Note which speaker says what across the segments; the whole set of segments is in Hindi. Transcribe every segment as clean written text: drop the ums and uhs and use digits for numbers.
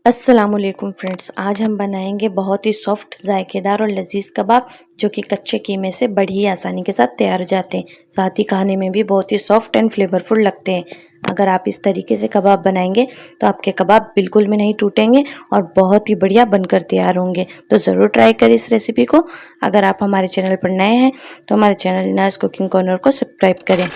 Speaker 1: अस्सलामुअलैकुम फ्रेंड्स, आज हम बनाएंगे बहुत ही सॉफ्ट, जायकेदार और लजीज कबाब जो कि कच्चे कीमे से बड़ी ही आसानी के साथ तैयार हो जाते हैं। साथ ही खाने में भी बहुत ही सॉफ्ट एंड फ्लेवरफुल लगते हैं। अगर आप इस तरीके से कबाब बनाएंगे तो आपके कबाब बिल्कुल भी नहीं टूटेंगे और बहुत ही बढ़िया बनकर तैयार होंगे। तो ज़रूर ट्राई करें इस रेसिपी को। अगर आप हमारे चैनल पर नए हैं तो हमारे चैनल इनाज कुकिंग कॉर्नर को सब्सक्राइब करें।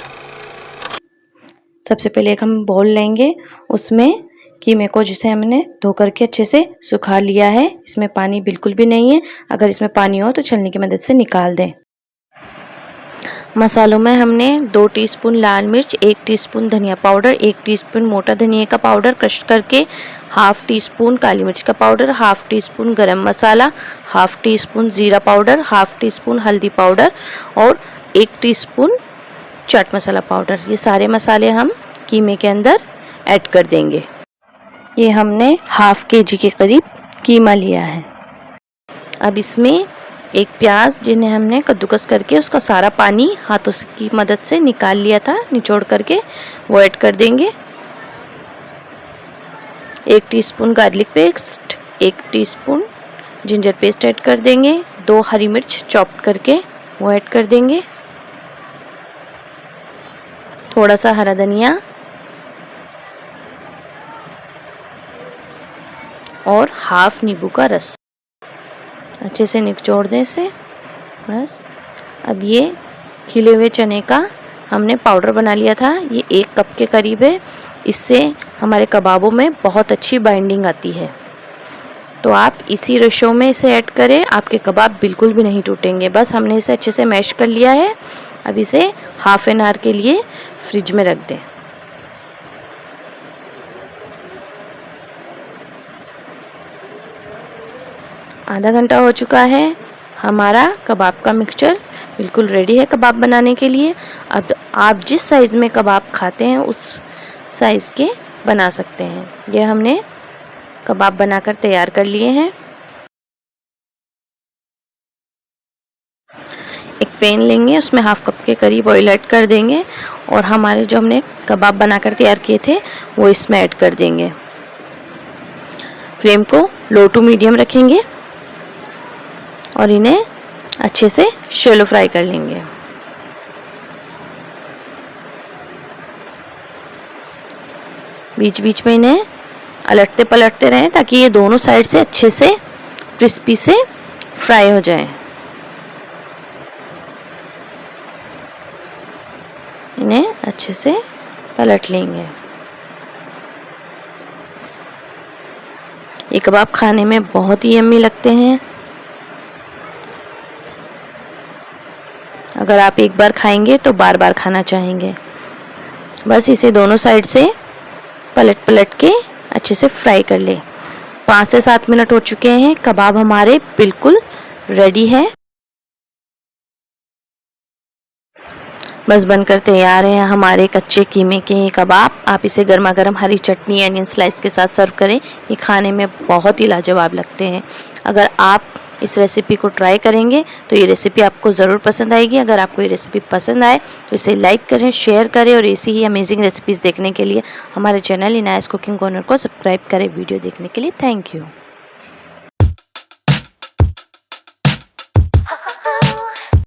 Speaker 1: सबसे पहले एक हम बाउल लेंगे, उसमें कीमे को जिसे हमने धो करके अच्छे से सुखा लिया है। इसमें पानी बिल्कुल भी नहीं है। अगर इसमें पानी हो तो छलनी की मदद से निकाल दें। मसालों में हमने 2 टीस्पून लाल मिर्च, 1 टीस्पून धनिया पाउडर, 1 टीस्पून मोटा धनिया का पाउडर क्रश करके, हाफ टी स्पून काली मिर्च का पाउडर, हाफ टी स्पून गरम मसाला, हाफ टी स्पून ज़ीरा पाउडर, हाफ टी स्पून हल्दी पाउडर और 1 टीस्पून चाट मसाला पाउडर, ये सारे मसाले हम कीमे के अंदर ऐड कर देंगे। ये हमने हाफ केजी के करीब कीमा लिया है। अब इसमें एक प्याज जिन्हें हमने कद्दूकस करके उसका सारा पानी हाथों की मदद से निकाल लिया था, निचोड़ करके, वो ऐड कर देंगे। 1 teaspoon garlic paste, 1 teaspoon ginger paste add कर देंगे। 2 हरी मिर्च चॉप करके वो ऐड कर देंगे। थोड़ा सा हरा धनिया और हाफ नींबू का रस अच्छे से निचोड़ दें इसे। बस अब ये खिले हुए चने का हमने पाउडर बना लिया था, ये 1 कप के करीब है। इससे हमारे कबाबों में बहुत अच्छी बाइंडिंग आती है। तो आप इसी रेशो में इसे ऐड करें, आपके कबाब बिल्कुल भी नहीं टूटेंगे। बस हमने इसे अच्छे से मैश कर लिया है। अब इसे हाफ एन आवर के लिए फ्रिज में रख दें। आधा घंटा हो चुका है। हमारा कबाब का मिक्सचर बिल्कुल रेडी है कबाब बनाने के लिए। अब आप जिस साइज़ में कबाब खाते हैं उस साइज़ के बना सकते हैं। ये हमने कबाब बनाकर तैयार कर लिए हैं। एक पैन लेंगे, उसमें हाफ कप के करीब ऑयल ऐड कर देंगे और हमारे जो हमने कबाब बनाकर तैयार किए थे वो इसमें ऐड कर देंगे। फ्लेम को लो टू मीडियम रखेंगे और इन्हें अच्छे से शैलो फ्राई कर लेंगे। बीच बीच में इन्हें अलटते पलटते रहें ताकि ये दोनों साइड से अच्छे से क्रिस्पी से फ्राई हो जाएं। इन्हें अच्छे से पलट लेंगे। ये कबाब खाने में बहुत ही यम्मी लगते हैं। अगर आप एक बार खाएंगे तो बार बार खाना चाहेंगे। बस इसे दोनों साइड से पलट पलट के अच्छे से फ्राई कर ले। 5 से 7 मिनट हो चुके हैं। कबाब हमारे बिल्कुल रेडी है। बस बनकर तैयार है हमारे कच्चे कीमे के कबाब। आप इसे गर्मा गर्म हरी चटनी अनियन स्लाइस के साथ सर्व करें। ये खाने में बहुत ही लाजवाब लगते हैं। अगर आप इस रेसिपी को ट्राई करेंगे तो ये रेसिपी आपको ज़रूर पसंद आएगी। अगर आपको ये रेसिपी पसंद आए तो इसे लाइक करें, शेयर करें और ऐसी ही अमेजिंग रेसिपीज़ देखने के लिए हमारे चैनल इनायस कुकिंग कॉर्नर को सब्सक्राइब करें। वीडियो देखने के लिए थैंक यू।